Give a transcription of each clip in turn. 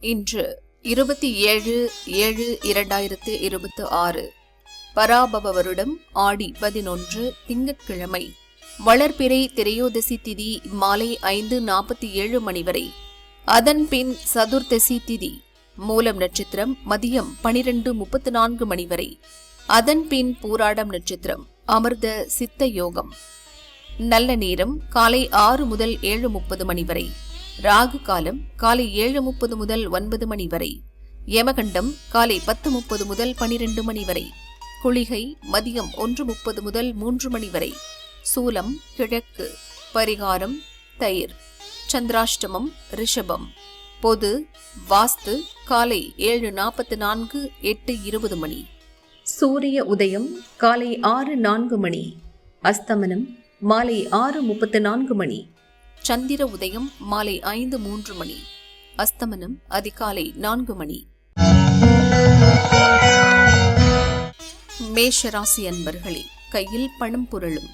இன்று 27/7/2026 பராபவ வருடம் ஆடி 11 திங்கட்கிழமை. வளர்பிறை திரையோதசி திதி மாலை 5:47 மணி வரை. அதன் பின் சதுர்த்தசி திதி மூலம் நட்சத்திரம் மதியம் 12:34 மணி வரை. அதன் பின் பூராடம் நட்சத்திரம் அமிர்த சித்த யோகம். நல்ல நேரம் காலை 6 முதல் 7:30 மணி வரை. ராகு காலம் காலை 7:30 முதல் 9 மணி வரை. யமகண்டம் காலை 10:30 முதல் 12 மணி வரை. குளிகை மதியம் 1:30 முதல் 3 மணி வரை. சூலம் கிழக்கு. பரிகாரம் தயிர். சந்திராஷ்டமம் ரிஷபம். பொது வாஸ்து காலை 7:44 8:20 மணி. சூரிய உதயம் காலை 6:04 மணி. அஸ்தமனம் மாலை 6:34 மணி. சந்திர உதயம் மாலை 5:03 மணி. அஸ்தமனம் அதிகாலை 4 மணி. மேஷராசி அன்பர்களே, கையில் பணம் புரளும்.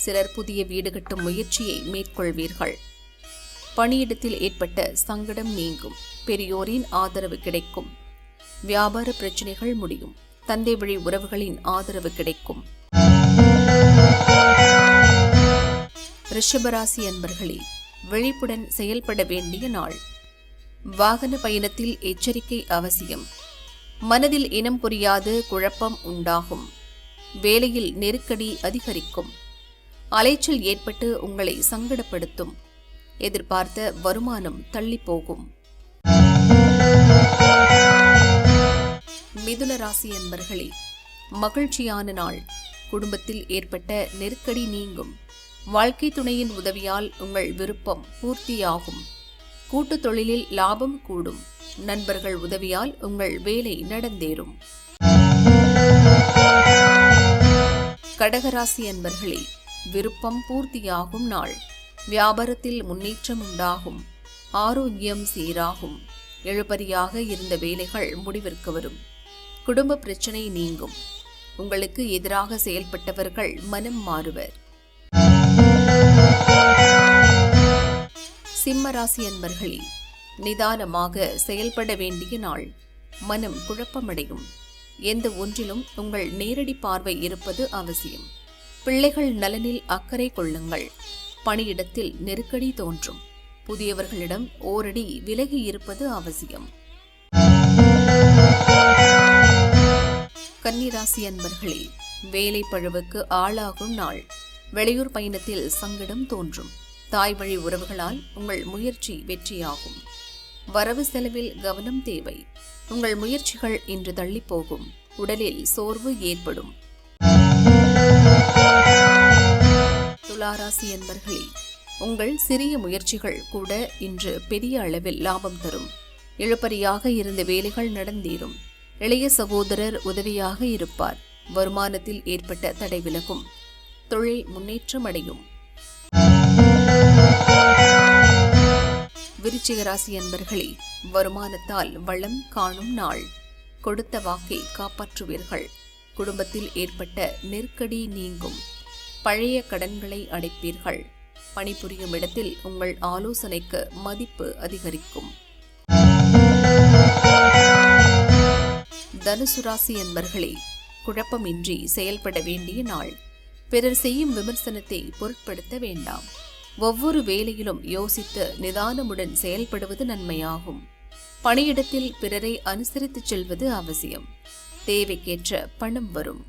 சிலர் புதிய வீடு கட்டும் முயற்சியை மேற்கொள்வீர்கள். பணியிடத்தில் ஏற்பட்ட சங்கடம் நீங்கும். பெரியோரின் ஆதரவு கிடைக்கும். வியாபார பிரச்சனைகள் முடியும். தந்தை வழி உறவுகளின் ஆதரவு கிடைக்கும். ரிஷபராசி அன்பர்களே, விழிப்புடன் செயல்பட வேண்டிய நாள். வாகன பயணத்தில் எச்சரிக்கை அவசியம். மனதில் இனம் புரியாத குழப்பம் உண்டாகும். வேலையில் நெருக்கடி அதிகரிக்கும். அலைச்சல் ஏற்பட்டு உங்களை சங்கடப்படுத்தும். எதிர்பார்த்த வருமானம் தள்ளி போகும். மிதுன ராசி அன்பர்களே, மகிழ்ச்சியான நாள். குடும்பத்தில் ஏற்பட்ட நெருக்கடி நீங்கும். வாழ்க்கை துணையின் உதவியால் உங்கள் விருப்பம் பூர்த்தியாகும். கூட்டு தொழிலில் லாபம் கூடும். நண்பர்கள் உதவியால் உங்கள் வேலை நடந்தேறும். கடகராசி அன்பர்களே, விருப்பம் பூர்த்தியாகும் நாள். வியாபாரத்தில் முன்னேற்றம் உண்டாகும். ஆரோக்கியம் சீராகும். இழுபறியாக இருந்த வேலைகள் முடிவிற்கு வரும். குடும்ப பிரச்சனை நீங்கும். உங்களுக்கு எதிராக செயல்பட்டவர்கள் மனம் மாறுவர். சிம்மராசி அன்பர்களே, நிதானமாக செயல்பட வேண்டிய நாள். மனம் குழப்பமடையும். எந்த ஒன்றிலும் உங்கள் நேரடி பார்வை இருப்பது அவசியம். பிள்ளைகள் நலனில் அக்கறை கொள்ளுங்கள். பணியிடத்தில் நெருக்கடி தோன்றும். புதியவர்களிடம் ஓரடி விலகி இருப்பது அவசியம். கன்னிராசி அன்பர்களே, வேலை பழுவுக்கு ஆளாகும் நாள். வெளியூர் பயணத்தில் சங்கடம் தோன்றும். தாய் வழி உறவுகளால் உங்கள் முயற்சி வெற்றியாகும். வரவு செலவில் கவனம் தேவை. உங்கள் முயற்சிகள் இன்று தள்ளி போகும். உடலில் சோர்வு ஏற்படும். துளாராசி அன்பர்களே, உங்கள் சிறிய முயற்சிகள் கூட இன்று பெரிய அளவில் லாபம் தரும். இழுபறியாக இருந்த வேலைகள் நடந்தேறும். இளைய சகோதரர் உதவியாக இருப்பார். வருமானத்தில் ஏற்பட்ட தடை விலகும். தொழில் முன்னேற்றம் அடையும். விருச்சிக ராசி அன்பர்களே, வருமானத்தால் வளம் காணும் நாள். கொடுத்த வாக்கை காப்பாற்றுவீர்கள். குடும்பத்தில் ஏற்பட்ட நெருக்கடி நீங்கும். பழைய கடன்களை அடைப்பீர்கள். பணிபுரியும் இடத்தில் உங்கள் ஆலோசனைக்கு மதிப்பு அதிகரிக்கும். தனுசு ராசி அன்பர்களே, குழப்பமின்றி செயல்பட வேண்டிய நாள். பிறர் செய்யும் விமர்சனத்தை பொருட்படுத்த வேண்டாம். ஒவ்வொரு வேலையிலும் யோசித்து நிதானமுடன் செயல்படுவது நன்மையாகும். பணியிடத்தில் பிறரை அனுசரித்து செல்வது அவசியம். தேவைக்கேற்ற பணம் வரும்.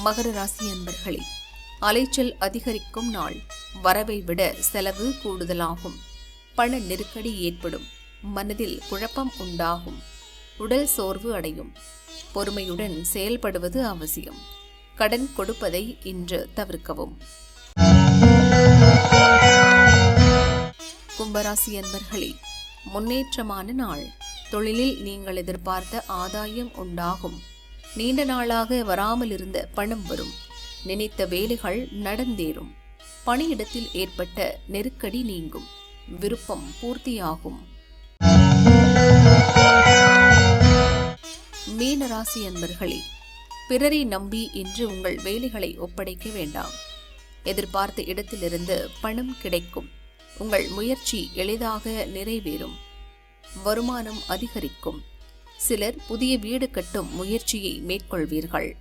மகர ராசி அன்பர்களே, அலைச்சல் அதிகரிக்கும் நாள். வரவை விட செலவு கூடுதலாகும். பண நெருக்கடி ஏற்படும். மனதில் குழப்பம் உண்டாகும். உடல் சோர்வு அடையும். பொறுமையுடன் செயல்படுவது அவசியம். கடன் கொடுப்பதை இன்று தவிர்க்கவும். கும்பராசி அன்பர்களே, முன்னேற்றமான நாள். தொழிலில் நீங்கள் எதிர்பார்த்த ஆதாயம் உண்டாகும். நீண்ட நாளாக வராமல் இருந்த பணம் வரும். நினைத்த வேலைகள் நடந்தேறும். பணியிடத்தில் ஏற்பட்ட நெருக்கடி நீங்கும். விருப்பம் பூர்த்தியாகும். மீனராசி அன்பர்களே, பிறரை நம்பி இன்று உங்கள் வேலைகளை ஒப்படைக்க வேண்டாம். எதிர்பார்த்த இடத்திலிருந்து பணம் கிடைக்கும். உங்கள் முயற்சி எளிதாக நிறைவேறும். வருமானம் அதிகரிக்கும். சிலர் புதிய வீடு கட்டும் முயற்சியை மேற்கொள்வீர்கள்.